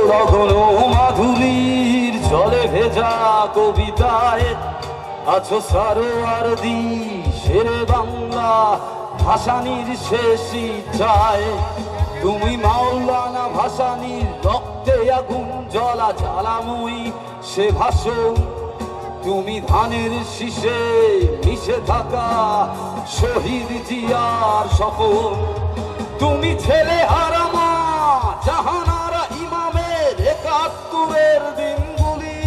গগন মাধুরীর জলে ভেজা কবিতায় আছো সারোয়ারদি শেরে বাংলা ভাসানির শেষই চায়। তুমি মাওলানা ভাসানির রক্তে আগুন জ্বলা জ্বালাময়ী সে ভাষণ। তুমি ধানের শীষে মিশে থাকা শহীদ জিয়ার স্বপন। তুমি ছেলে হারা মা জাহানারা ইমামের ৭১-এর দিনগুলি।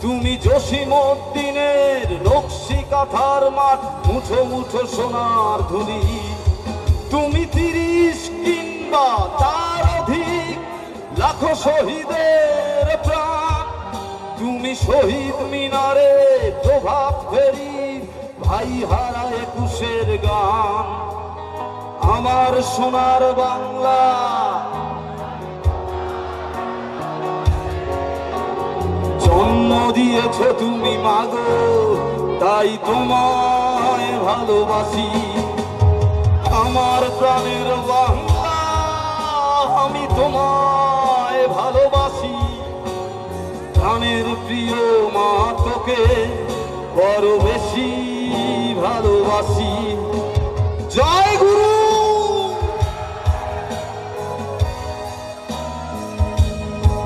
তুমি জসিমউদ্দিনের নকশি কাঁথার মাঠ মুঠো মুঠো সোনার ধুলি। তুমি ৩০ কিংবা তার অধিক লাখো শহীদের প্রাণ। তুমি শহীদ মিনারে প্রভাত ফেরি ভাই হারা ২১-এর গান। আমার সোনার বাংলা জন্ম দিয়েছ তুমি মাগো, তাই তোমায় ভালোবাসি। আমার প্রাণের বাংলা আমি তোমায় ভালোবাসি। প্রাণের প্রিয় মা তোকে বড় বেশি ভালোবাসি। জয় গুরু।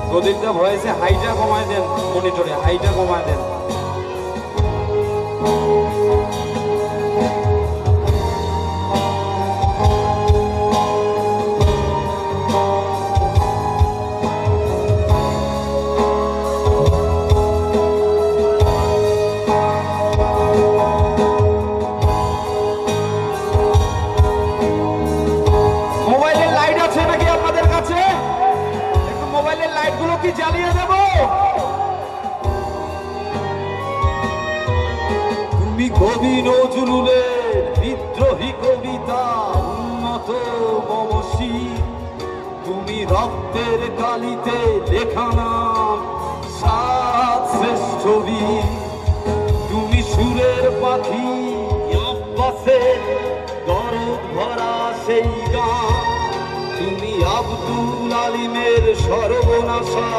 প্রদীপটা ভয়েসে হাইটা কমায় দেন, মনিটরে হাইটা কমায় দেন। মোবাইলের লাইট আছে নাকি আপনাদের কাছে? একটু মোবাইলের লাইট গুলো কি জ্বালিয়ে দেব? তুমি কবি নজরুলের বিদ্রোহী কবিতা উন্নত মমসী। তুমি রক্তের কালিতে লেখা নাম সাত শ্রেষ্ঠ বীর। তুমি সুরের পাখি আব্বাসের দরদ ভরা সেই গান। তুমি আব্দুল আলিমের সর্বনাশা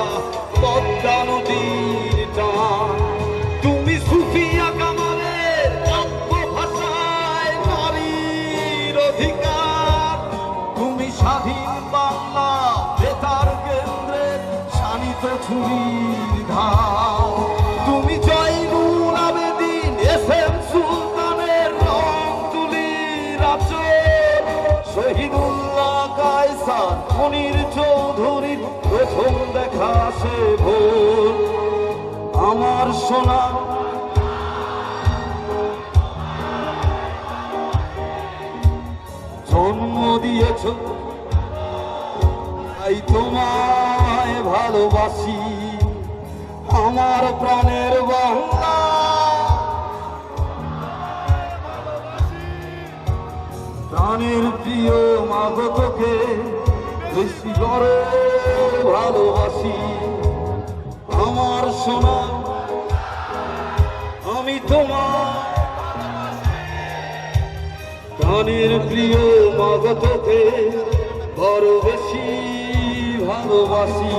পদ্মা নদীর টান। তুমি সুফিয়া কামালের কাব্য ভাষায় নারীর অধিকার। তুমি স্বাধীন বাংলা বেতার কেন্দ্রের শানিত ছুরির ধার। তুমি জয়নুল আবেদিন এস.এম. সুলতানের রং তুলির আচর। শহীদুল্লাহ কায়সার মনির চৌধুরীর প্রথম দেখা সে ভোর। আমার সোনা জন্ম দিয়েছ তাই তোমায় ভালোবাসি। আমার প্রাণের বাংলা প্রাণের প্রিয় মাগো তোকে বেশি করে ভালোবাসি। আমার সোনা আমি তোমার প্রাণের প্রিয় মাগো তোকে বড় বেশি ভালোবাসি।